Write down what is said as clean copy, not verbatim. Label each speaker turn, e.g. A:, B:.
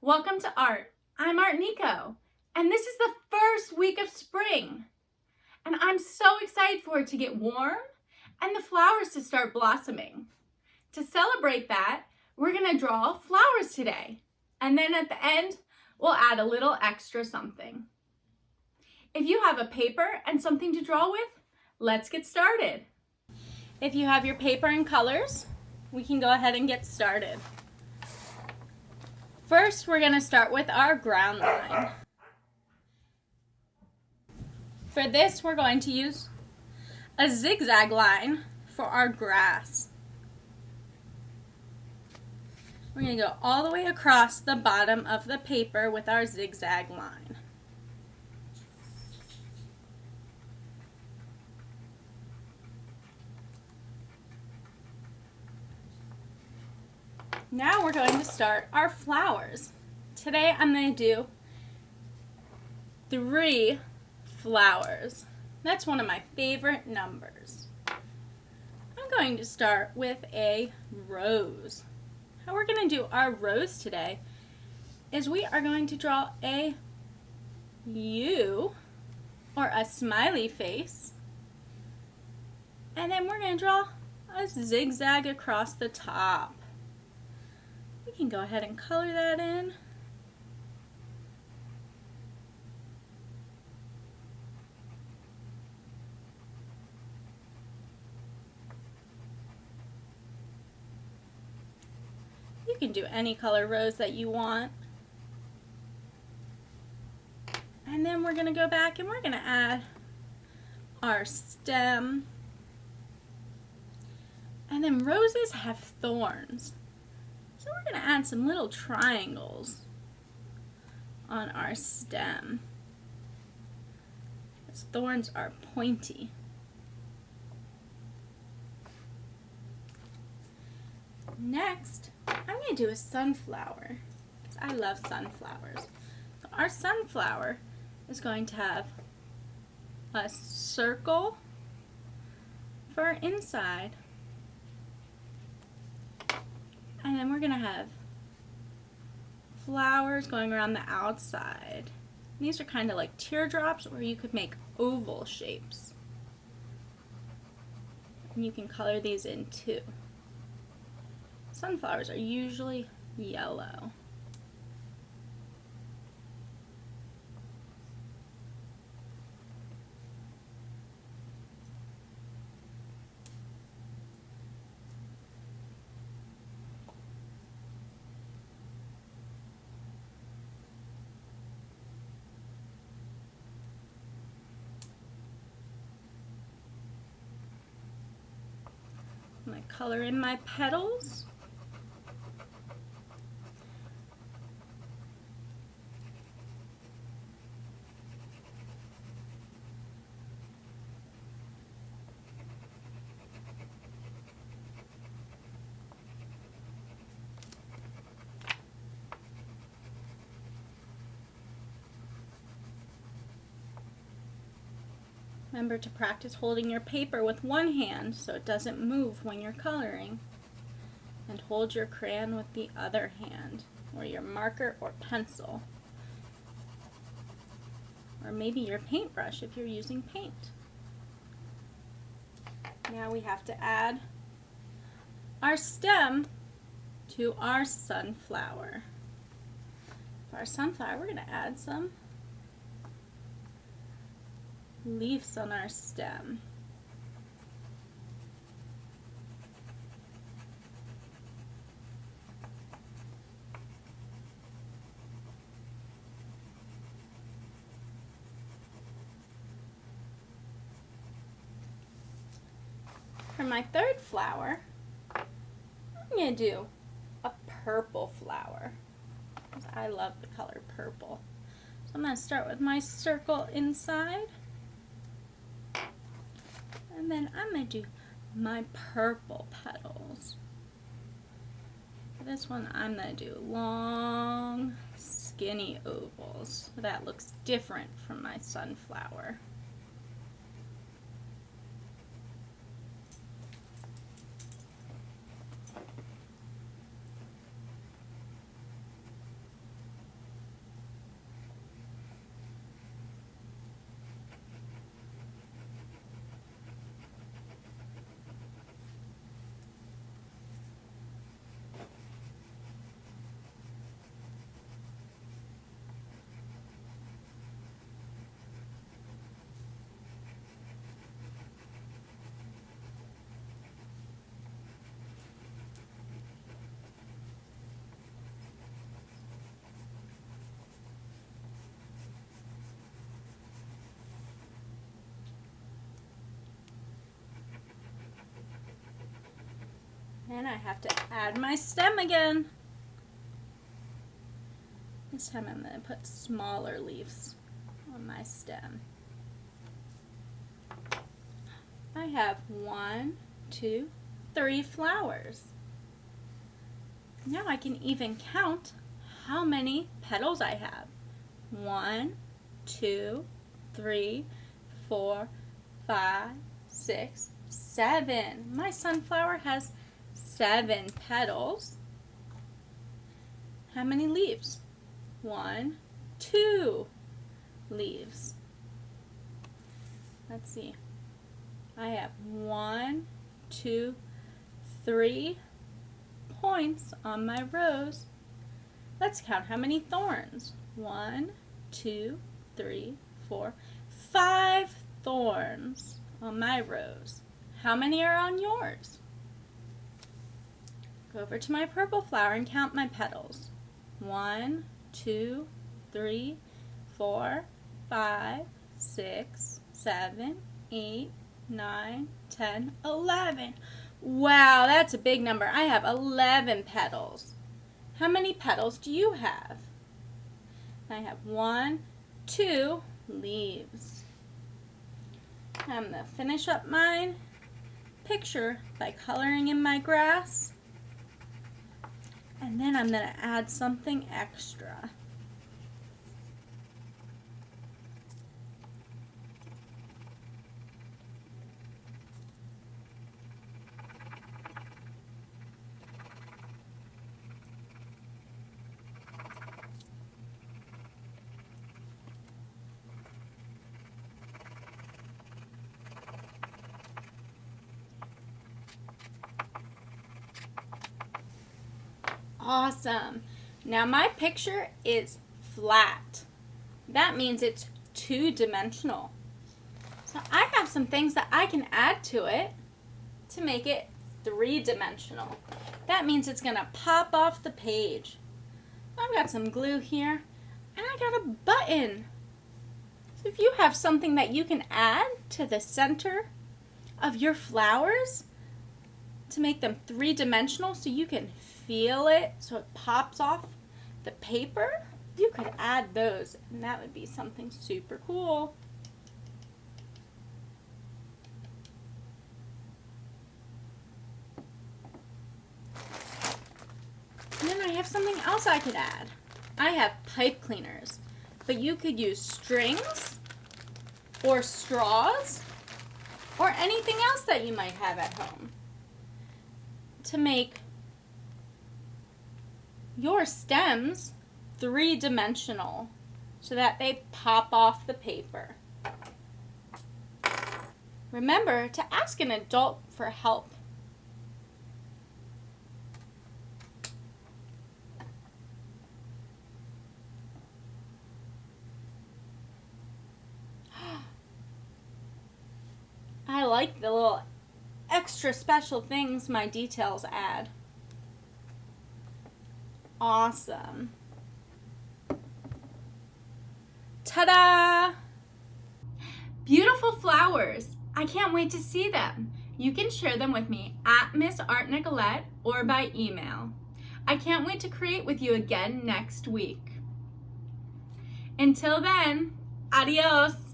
A: Welcome to Art. I'm Art Nico, and this is the first week of spring. And I'm so excited for it to get warm and the flowers to start blossoming. To celebrate that, we're gonna draw flowers today. And then at the end, we'll add a little extra something. If you have a paper and something to draw with, let's get started. If you have your paper and colors, we can go ahead and get started. First, we're going to start with our ground line. For this, we're going to use a zigzag line for our grass. We're going to go all the way across the bottom of the paper with our zigzag line. Now we're going to start our flowers. Today I'm going to do 3 flowers. That's one of my favorite numbers. I'm going to start with a rose. How we're going to do our rose today is we are going to draw a U or a smiley face, and then we're going to draw a zigzag across the top. We can go ahead and color that in. You can do any color rose that you want. And then we're going to go back and we're going to add our stem. And then roses have thorns. So we're going to add some little triangles on our stem. Its thorns are pointy. Next, I'm going to do a sunflower because I love sunflowers. So our sunflower is going to have a circle for our inside. And then we're going to have flowers going around the outside. These are kind of like teardrops, or you could make oval shapes. And you can color these in too. Sunflowers are usually yellow. I'm going to color in my petals. Remember to practice holding your paper with one hand so it doesn't move when you're coloring. And hold your crayon with the other hand, or your marker or pencil. Or maybe your paintbrush if you're using paint. Now we have to add our stem to our sunflower. For our sunflower, we're going to add some leaves on our stem. For my third flower, I'm going to do a purple flower because I love the color purple. So I'm going to start with my circle inside. And then I'm going to do my purple petals. For this one, I'm going to do long, skinny ovals. So that looks different from my sunflower. And I have to add my stem again. This time I'm going to put smaller leaves on my stem. I have 1, 2, 3 flowers. Now I can even count how many petals I have. 1, 2, 3, 4, 5, 6, 7. My sunflower has 7 petals. How many leaves? 1, 2 leaves. Let's see. I have 1, 2, 3 points on my rose. Let's count how many thorns. 1, 2, 3, 4, 5 thorns on my rose. How many are on yours? Go over to my purple flower and count my petals. 1, 2, 3, 4, 5, 6, 7, 8, 9, 10, 11. Wow, that's a big number. I have 11 petals. How many petals do you have? I have 1, 2 leaves. I'm going to finish up my picture by coloring in my grass. And then I'm going to add something extra. Awesome. Now my picture is flat. That means it's two-dimensional. So I have some things that I can add to it to make it three-dimensional. That means it's going to pop off the page. I've got some glue here, and I got a button. So if you have something that you can add to the center of your flowers to make them three-dimensional so you can feel it so it pops off the paper, you could add those, and that would be something super cool. And then I have something else I could add. I have pipe cleaners, but you could use strings or straws or anything else that you might have at home to make your stems three-dimensional so that they pop off the paper. Remember to ask an adult for help. I like the little extra special things my details add. Awesome. Ta-da! Beautiful flowers. I can't wait to see them. You can share them with me at msartnicolette or by email. I can't wait to create with you again next week. Until then, adios.